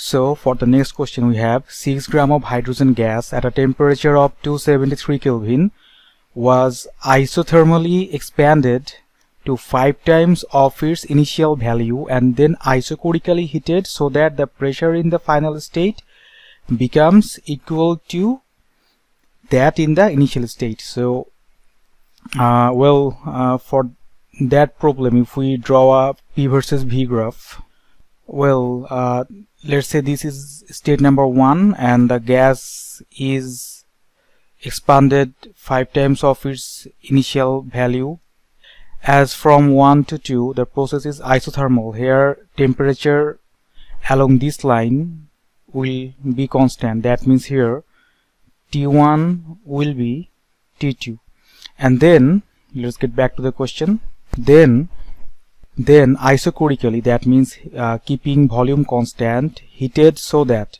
So for the next question, we have 6 gram of hydrogen gas at a temperature of 273 Kelvin was isothermally expanded to 5 times of its initial value and then isochorically heated so that the pressure in the final state becomes equal to that in the initial state. So for that problem, if we draw a P versus V graph, let's say this is state number 1 and the gas is expanded 5 times of its initial value. As from 1 to 2, the process is isothermal. Here temperature along this line will be constant. That means here T1 will be T2. And then let's get back to the question. Then isochorically, that means keeping volume constant, heated so that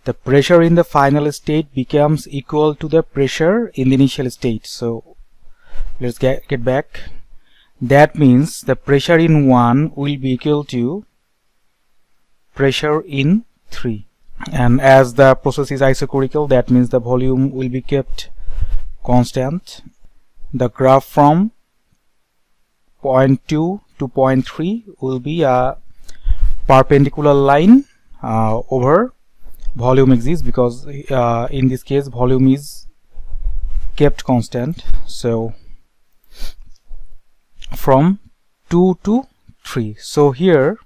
the pressure in the final state becomes equal to the pressure in the initial state. So let's get back. That means the pressure in 1 will be equal to pressure in 3. And as the process is isochorical, that means the volume will be kept constant. The graph from point 2 to point 3 will be a perpendicular line over volume exists, because in this case volume is kept constant. So from 2 to 3. So here,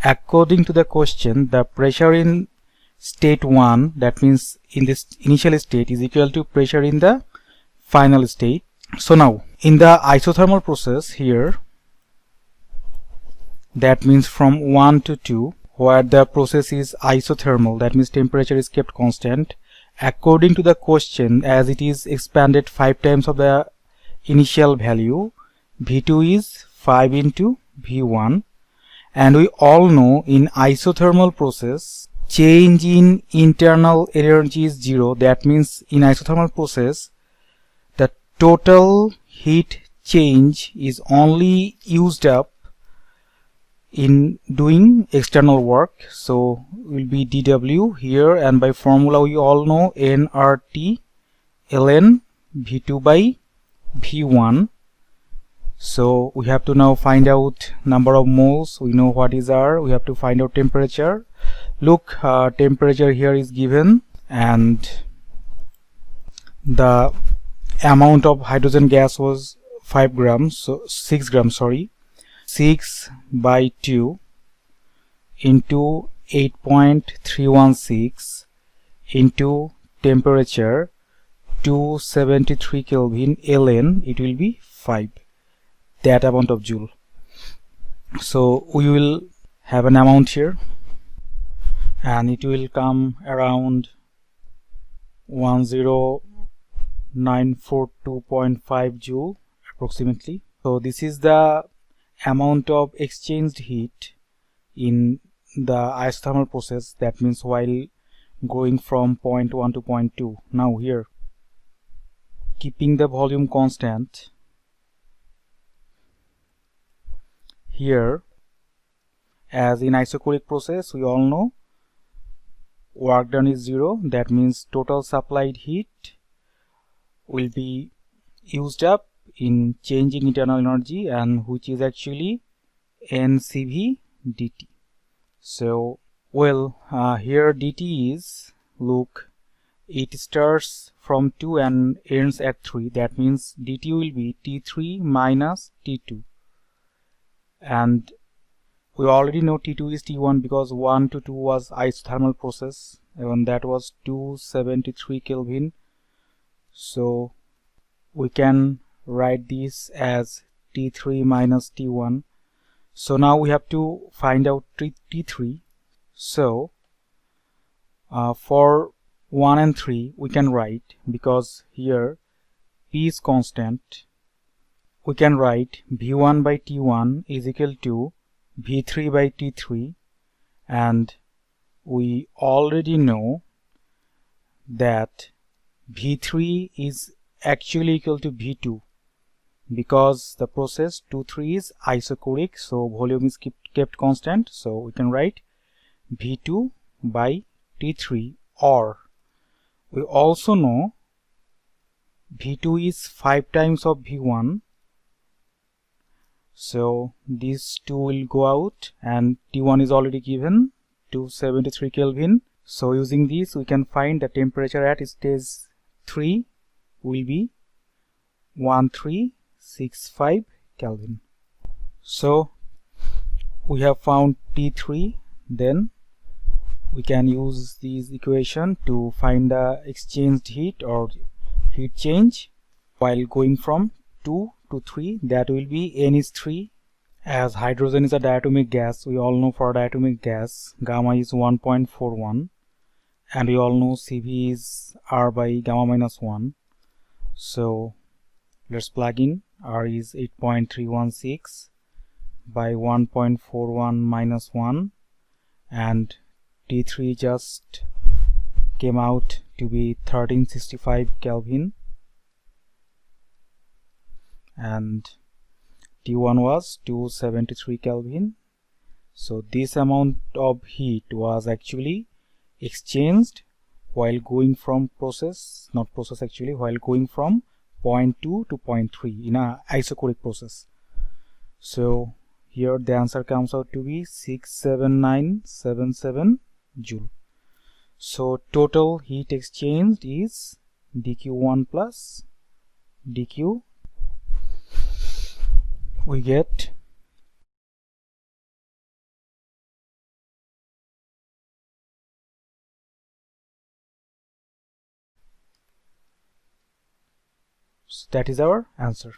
according to the question, the pressure in state 1, that means in this initial state, is equal to pressure in the final state. So now in the isothermal process here, that means from 1 to 2, where the process is isothermal, that means temperature is kept constant, according to the question, as it is expanded 5 times of the initial value, V2 is 5 into V1, and we all know in isothermal process change in internal energy is 0. That means in isothermal process the total heat change is only used up in doing external work. So will be dW here, and by formula we all know nRT ln V2 by V1. So we have to now find out number of moles. We know what is R. We have to find out temperature. Look, temperature here is given, and the amount of hydrogen gas was 5 grams, so 6 grams, sorry. 6 by 2 into 8.316 into temperature 273 Kelvin ln, it will be 5, that amount of joule. So we will have an amount here, and it will come around 10942.5 joule approximately. So this is the amount of exchanged heat in the isothermal process, that means while going from point 1 to point 2. Now here, keeping the volume constant, here as in isochoric process we all know work done is 0. That means total supplied heat will be used up in changing internal energy, and which is actually NCV dt. So here dt is, look, it starts from 2 and ends at 3. That means dt will be T3 minus T2, and we already know T2 is T1 because 1 to 2 was isothermal process, and that was 273 Kelvin. So we can write this as T3 minus T1. So now we have to find out T3. So for 1 and 3 we can write, because here P is constant, we can write V1 by T1 is equal to V3 by T3, and we already know that V3 is actually equal to V2 because the process 2,3 is isochoric, so volume is kept constant. So we can write V2 by T3, or we also know V2 is 5 times of V1, so these two will go out, and T1 is already given 273 Kelvin. So using this we can find the temperature at stage 3 will be 1365 Kelvin. So we have found T3, then we can use this equation to find the exchanged heat or heat change while going from 2 to 3. That will be N is 3. As hydrogen is a diatomic gas, we all know for diatomic gas gamma is 1.41, and we all know Cv is R by gamma minus 1. So let's plug in. R is 8.316 by 1.41 minus 1, and T3 just came out to be 1365 Kelvin, and T1 was 273 Kelvin. So this amount of heat was actually exchanged while going from while going from point 2 to point 3 in a isochoric process. So here the answer comes out to be 67977 joule. So total heat exchanged is dq1 plus dq. We get that is our answer.